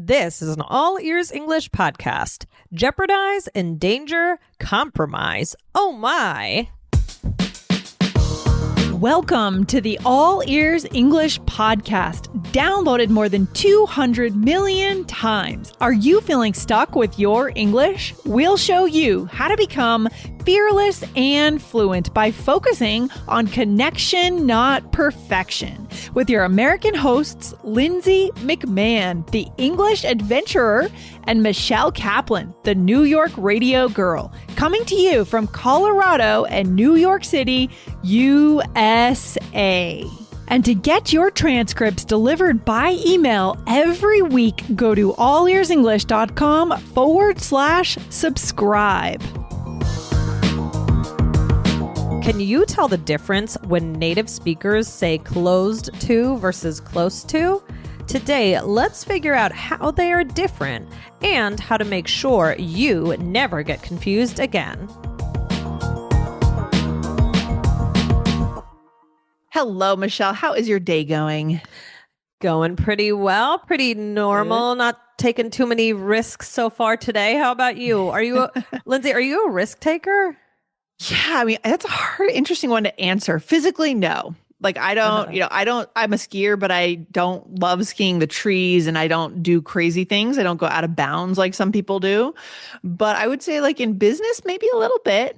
This is an all ears English podcast. Jeopardize, Endanger, Compromise. Oh my. Welcome to the All Ears English podcast, downloaded more than 200 million times. Are you feeling stuck with your English? We'll show you how to become fearless and fluent by focusing on connection, not perfection. With your American hosts, Lindsay McMahon, the English adventurer, and Michelle Kaplan, the New York radio girl, coming to you from Colorado and New York City, USA. And to get your transcripts delivered by email every week, go to allearsenglish.com/subscribe. Can you tell the difference when native speakers say closed to versus close to? Today, let's figure out how they are different and how to make sure you never get confused again. Hello, Michelle. How is your day going? Going pretty well, pretty normal, not taking too many risks so far today. How about you? Are you, Lindsay, are you a risk taker? Yeah, I mean, that's a hard, interesting one to answer. Physically, no. Like, I'm a skier, but I don't love skiing the trees and I don't do crazy things. I don't go out of bounds like some people do. But I would say, like, in business, maybe a little bit.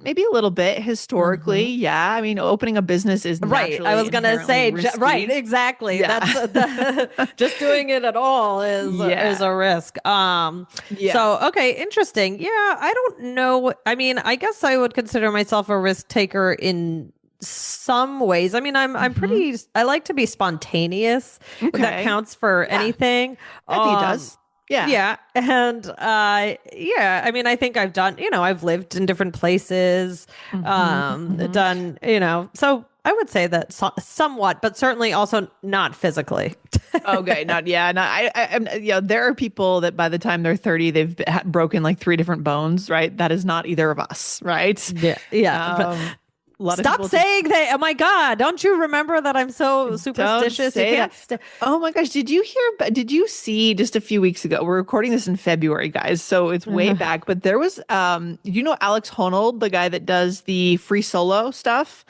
Historically, yeah. I mean, opening a business is right. I was going to say, right, exactly. Yeah. That's just doing it at all is a risk. So, okay, interesting. Yeah, I don't know. I mean, I guess I would consider myself a risk taker in some ways. I mean, I'm pretty, I like to be spontaneous. If that counts for anything. I think it does. Yeah. Yeah. And, I mean, I think I've done, I've lived in different places, done, so I would say that somewhat, but certainly also not physically. Okay. There are people that by the time they're 30, they've broken like 3 different bones, right? That is not either of us, right? Yeah. Yeah. Stop saying that. Oh my God. Don't you remember that I'm so superstitious? Oh my gosh. Did you see just a few weeks ago, we're recording this in February, guys, so it's way back, but there was, Alex Honnold, the guy that does the Free Solo stuff?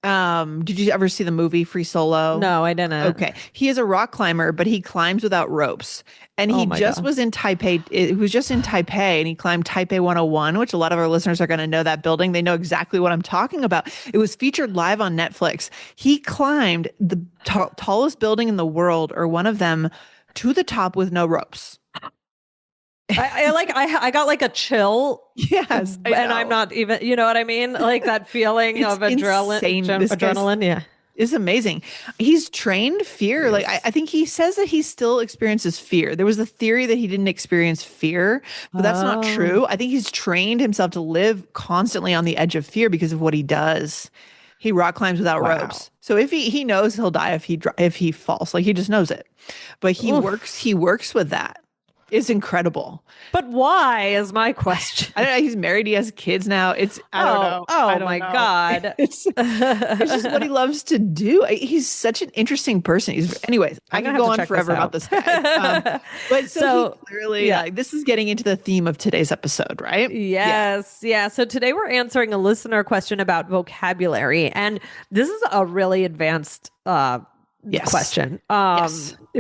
Did you ever see the movie Free Solo? No, I didn't. Okay. He is a rock climber, but he climbs without ropes. And he was in Taipei. He was just in Taipei and he climbed Taipei 101, which a lot of our listeners are going to know that building. They know exactly what I'm talking about. It was featured live on Netflix. He climbed the tallest building in the world, or one of them, to the top with no ropes. I got like a chill. Yes. And I'm not even, you know what I mean? Like that feeling of adrenaline. Yeah. It's amazing. He's trained fear. Yes. Like I think he says that he still experiences fear. There was a theory that he didn't experience fear, but that's not true. I think he's trained himself to live constantly on the edge of fear because of what he does. He rock climbs without ropes. So if he knows he'll die if he falls, like he just knows it. But he works with that. It's incredible. But why is my question? I don't know. He's married. He has kids now. I don't know. Oh my God. It's just what he loves to do. He's such an interesting person. Anyways, I can go on forever about this guy. But so he clearly, this is getting into the theme of today's episode, right? Yes. Yeah. So today we're answering a listener question about vocabulary. And this is a really advanced question.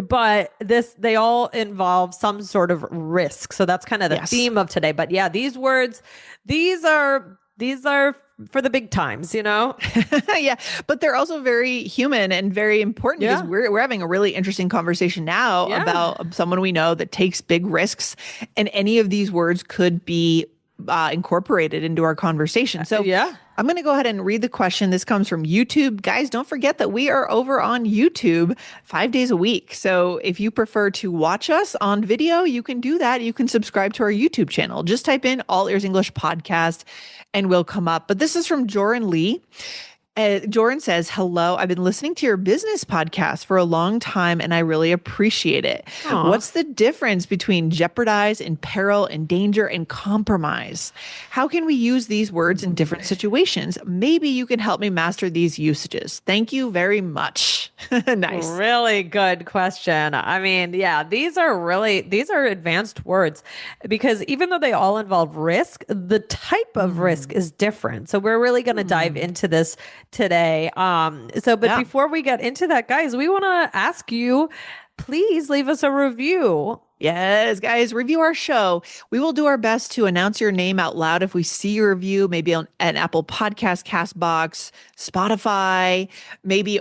But they all involve some sort of risk. So that's kind of the theme of today. But yeah, these words, these are for the big times, Yeah. But they're also very human and very important because we're having a really interesting conversation now about someone we know that takes big risks, and any of these words could be incorporated into our conversation. So I'm going to go ahead and read the question. This comes from YouTube. Guys, don't forget that we are over on YouTube 5 days a week. So if you prefer to watch us on video, you can do that. You can subscribe to our YouTube channel. Just type in All Ears English Podcast and we'll come up. But this is from Joran Lee. Jordan says, hello, I've been listening to your business podcast for a long time and I really appreciate it. Aww. What's the difference between jeopardize, imperil, endanger, and compromise? How can we use these words in different situations? Maybe you can help me master these usages. Thank you very much. Nice. Really good question. I mean, yeah, these are advanced words because even though they all involve risk, the type of risk is different. So we're really going to dive into this today. But before we get into that, guys, we want to ask you, please leave us a review. Yes, guys, review our show. We will do our best to announce your name out loud if we see your review, maybe on an Apple Podcast, Castbox, Spotify, maybe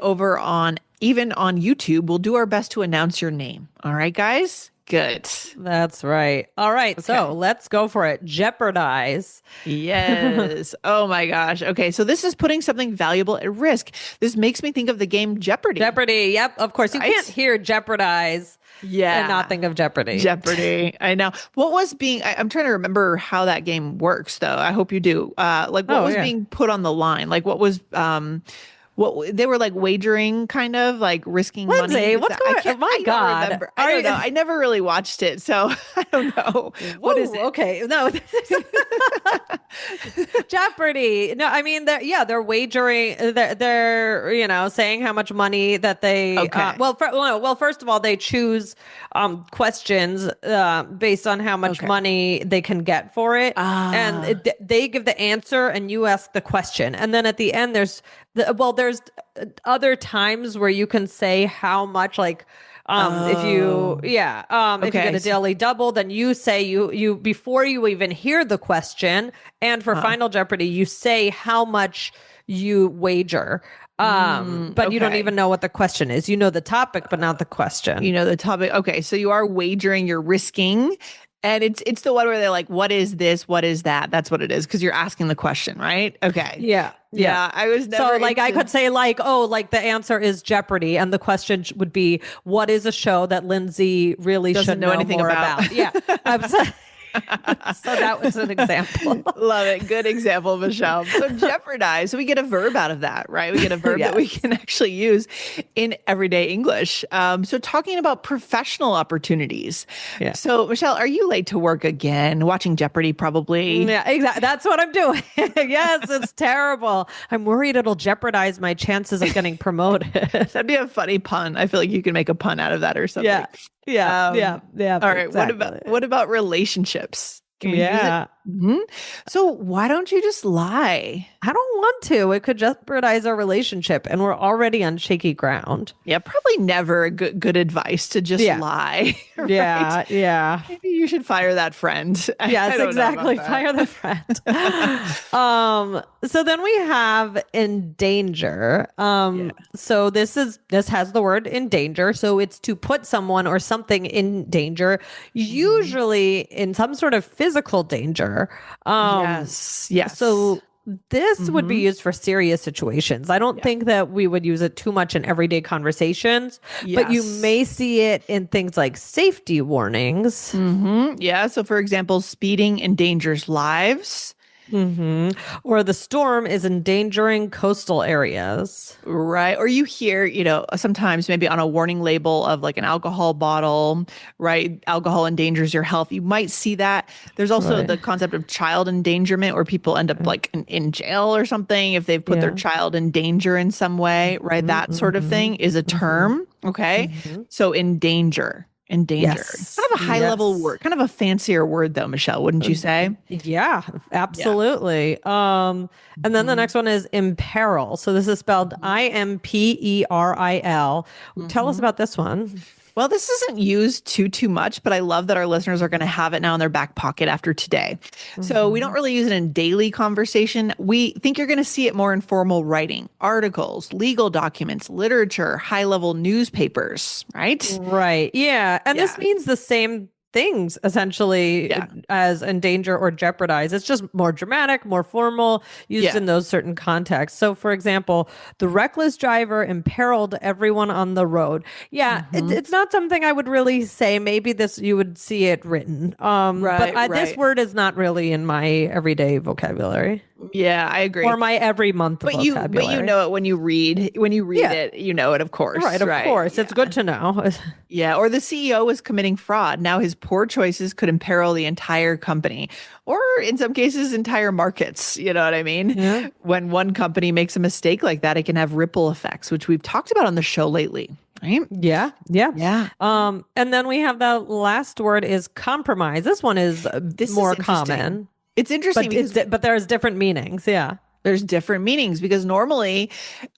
even on YouTube. We'll do our best to announce your name. All right, guys? Good. That's right. All right. Okay. So let's go for it. Jeopardize. Yes. Oh my gosh. Okay. So this is putting something valuable at risk. This makes me think of the game Jeopardy. Jeopardy. Yep. Of course. Right? You can't hear Jeopardize. And not think of Jeopardy. Jeopardy. I know. I'm trying to remember how that game works though. I hope you do. What was being put on the line? Like what was, what they were like wagering, kind of like risking Lindsay, money. What's going on? My God. Remember. I don't know. I never really watched it, so I don't know. What is it? Okay. No. Jeopardy. No, I mean, they're wagering. They're saying how much money that they. Okay. First of all, they choose questions based on how much money they can get for it, and they give the answer, and you ask the question, and then at the end, there's other times where you can say how much, like, if you get a daily double, then you say you before you even hear the question. And for Final Jeopardy, you say how much you wager. But you don't even know what the question is. You know the topic, but not the question. You know the topic. Okay. So you are wagering, you're risking. And it's the one where they're like, what is this? What is that? That's what it is. Because you're asking the question, right? Okay. Yeah. I was never I could say the answer is Jeopardy. And the question would be, what is a show that Lindsay really should know anything more about? Yeah. So that was an example. Love it. Good example, Michelle. So jeopardize. So we get a verb out of that, right? We get a verb that we can actually use in everyday English. So talking about professional opportunities. Yeah. So Michelle, are you late to work again? Watching Jeopardy probably. Yeah, exactly. That's what I'm doing. Yes, it's terrible. I'm worried it'll jeopardize my chances of getting promoted. That'd be a funny pun. I feel like you can make a pun out of that or something. Yeah. All right. Exactly. What about relationships? Can we use it? Mm-hmm. So why don't you just lie? I don't want to. It could jeopardize our relationship, and we're already on shaky ground. Yeah, probably never good advice to just lie. Right? Yeah. Maybe you should fire that friend. Yes, exactly. Fire the friend. So then we have endanger. So this has the word endanger. So it's to put someone or something in danger, usually in some sort of physical danger. Yes. So this would be used for serious situations. I don't think that we would use it too much in everyday conversations, but you may see it in things like safety warnings. Yeah. So for example, speeding endangers lives. Or the storm is endangering coastal areas. Right. Or you hear, sometimes maybe on a warning label of like an alcohol bottle, right? Alcohol endangers your health. You might see that. There's also the concept of child endangerment where people end up like in jail or something if they've put their child in danger in some way, right? That sort of thing is a term. Okay. So endanger. Endanger. Yes. Kind of a high level word, kind of a fancier word though, Michelle, wouldn't you say? Yeah, absolutely. And then the next one is imperil. So this is spelled Imperil. Tell us about this one. Well, this isn't used too much, but I love that our listeners are going to have it now in their back pocket after today. So we don't really use it in daily conversation. We think you're going to see it more in formal writing, articles, legal documents, literature, high-level newspapers, right? Right. Yeah. And this means the same things essentially as endanger or jeopardize. It's just more dramatic, more formal, used in those certain contexts. So for example, the reckless driver imperiled everyone on the road. It's not something I would really say. Maybe you would see it written. This word is not really in my everyday vocabulary. Yeah, I agree. Or my every month vocabulary. But you know it when you read it, you know it, of course. Right, of course. Yeah. It's good to know. Yeah, or the CEO was committing fraud. Now his poor choices could imperil the entire company, or in some cases, entire markets. You know what I mean? Yeah. When one company makes a mistake like that, it can have ripple effects, which we've talked about on the show lately. Right? Yeah. And then we have the last word is compromise. This one is more common. It's interesting, but there's different meanings. Yeah. There's different meanings because normally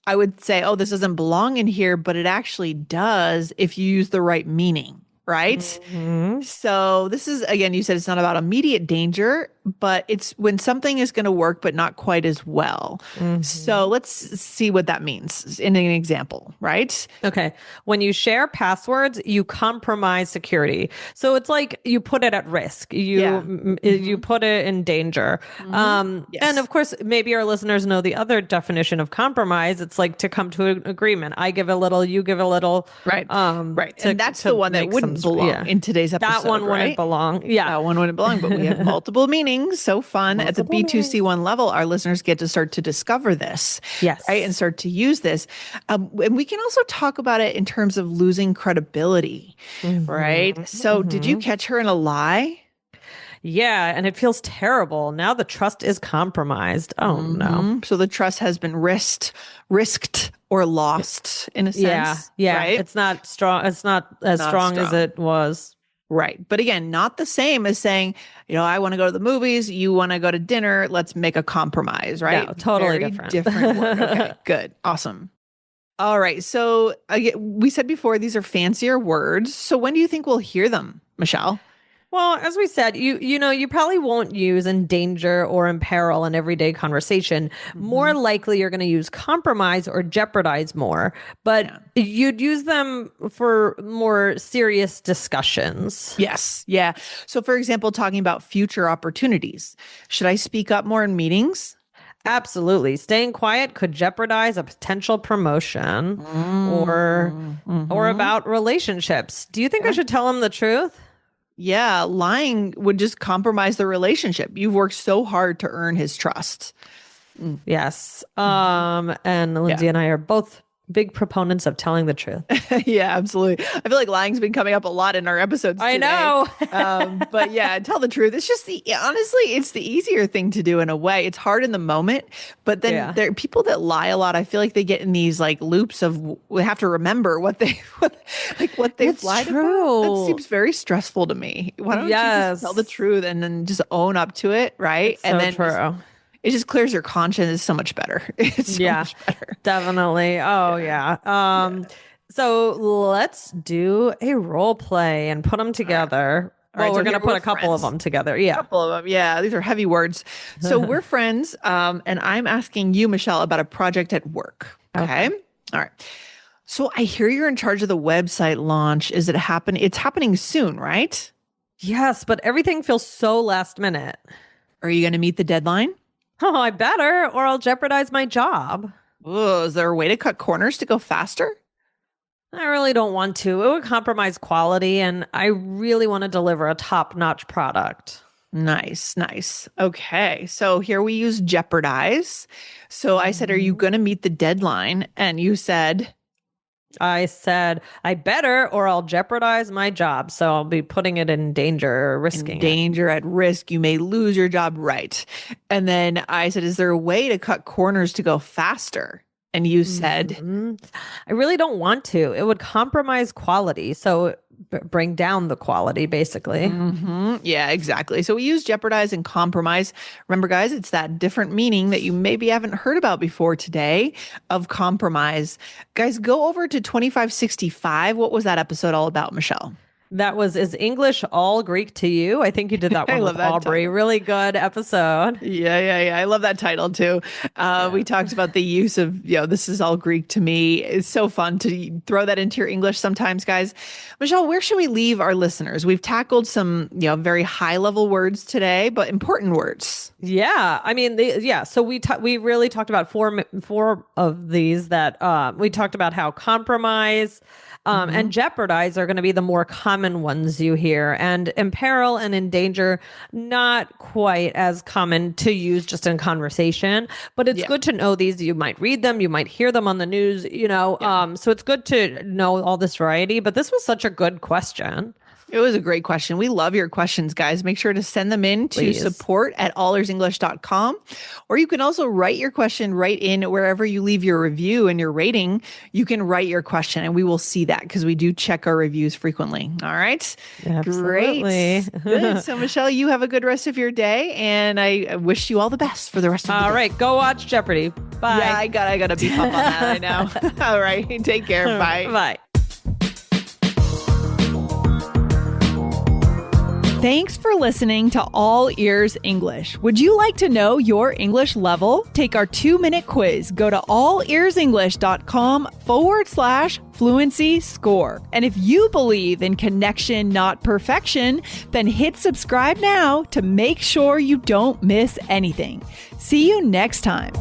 I would say, oh, this doesn't belong in here, but it actually does if you use the right meaning. Right. Mm-hmm. So this is, again, you said it's not about immediate danger, but it's when something is going to work, but not quite as well. Mm-hmm. So let's see what that means in an example. Right. Okay. When you share passwords, you compromise security. So it's like you put it at risk. You put it in danger. Mm-hmm. Yes. And of course, maybe our listeners know the other definition of compromise. It's like to come to an agreement. I give a little, you give a little. Right. Right. And that's the one that wouldn't belong in today's episode. That one wouldn't belong. Yeah. That one wouldn't belong, but we have multiple meanings. So fun. At the B2C1 level, our listeners get to start to discover this. Yes. Right. And start to use this. And we can also talk about it in terms of losing credibility. Mm-hmm. Right. So did you catch her in a lie? Yeah, and it feels terrible. Now the trust is compromised. Oh, no. So the trust has been risked or lost in a sense. Yeah. Right? It's not strong. It's not as strong as it was. Right. But again, not the same as saying, I want to go to the movies. You want to go to dinner. Let's make a compromise. Right. No, totally Very different word. Okay, good. Awesome. All right. So we said before, these are fancier words. So when do you think we'll hear them, Michelle? Well, as we said, you probably won't use endanger or imperil in everyday conversation. Mm-hmm. More likely you're going to use compromise or jeopardize more, but you'd use them for more serious discussions. Yes. Yeah. So for example, talking about future opportunities, should I speak up more in meetings? Absolutely. Staying quiet could jeopardize a potential promotion or about relationships. Do you think I should tell him the truth? Yeah, lying would just compromise the relationship. You've worked so hard to earn his trust. Yes. And Lindsay and I are both big proponents of telling the truth. Yeah, absolutely. I feel like lying's been coming up a lot in our episodes today. I know. But yeah, tell the truth. It's just honestly, it's the easier thing to do in a way. It's hard in the moment, but then there are people that lie a lot. I feel like they get in these like loops of we have to remember what they've lied about. That seems very stressful to me. Why don't you just tell the truth and then just own up to it, right? And then true. It just clears your conscience. It's so much better. It's so much better. Definitely. Oh, yeah. So let's do a role play and put them together. Well, we're going to put a couple of them together. Yeah. A couple of them. Yeah. These are heavy words. So we're friends. And I'm asking you, Michelle, about a project at work. Okay. All right. So I hear you're in charge of the website launch. Is it happening? It's happening soon, right? Yes, but everything feels so last minute. Are you going to meet the deadline? Oh, I better, or I'll jeopardize my job. Oh, is there a way to cut corners to go faster? I really don't want to. It would compromise quality, and I really want to deliver a top-notch product. Nice. Okay, so here we use Jeopardize. So I said, are you going to meet the deadline? And you said... I said, I better, or I'll jeopardize my job. So I'll be putting it in danger or risking danger at risk. You may lose your job. Right. And then I said, is there a way to cut corners to go faster? And you said, I really don't want to. It would compromise quality. So bring down the quality, basically. Yeah, exactly. So we use jeopardize and compromise. Remember, guys, it's that different meaning that you maybe haven't heard about before today of compromise. Guys, go over to 2565. What was that episode all about, Michelle? That was Is English All Greek to You? I think you did that one with Aubrey. Title. Really good episode. Yeah. I love that title too. We talked about the use of, this is all Greek to me. It's so fun to throw that into your English sometimes, guys. Michelle, where should we leave our listeners? We've tackled some, very high level words today, but important words. Yeah. I mean, so we really talked about four of these that we talked about how compromise, And Jeopardize are going to be the more common ones you hear. And Imperil and Endanger, not quite as common to use just in conversation, but it's good to know these. You might read them, you might hear them on the news, so it's good to know all this variety. But this was such a good question. It was a great question. We love your questions, guys. Make sure to send them in to support@allearsenglish.com. Or you can also write your question right in wherever you leave your review and your rating. You can write your question and we will see that because we do check our reviews frequently. All right. Absolutely. Great. Good. So, Michelle, you have a good rest of your day. And I wish you all the best for the rest of the day. All right. Go watch Jeopardy. Bye. Yeah, I got to beef up on that. I know. All right. Take care. Bye. Bye. Thanks for listening to All Ears English. Would you like to know your English level? Take our 2-minute quiz. Go to allearsenglish.com/fluency score. And if you believe in connection, not perfection, then hit subscribe now to make sure you don't miss anything. See you next time.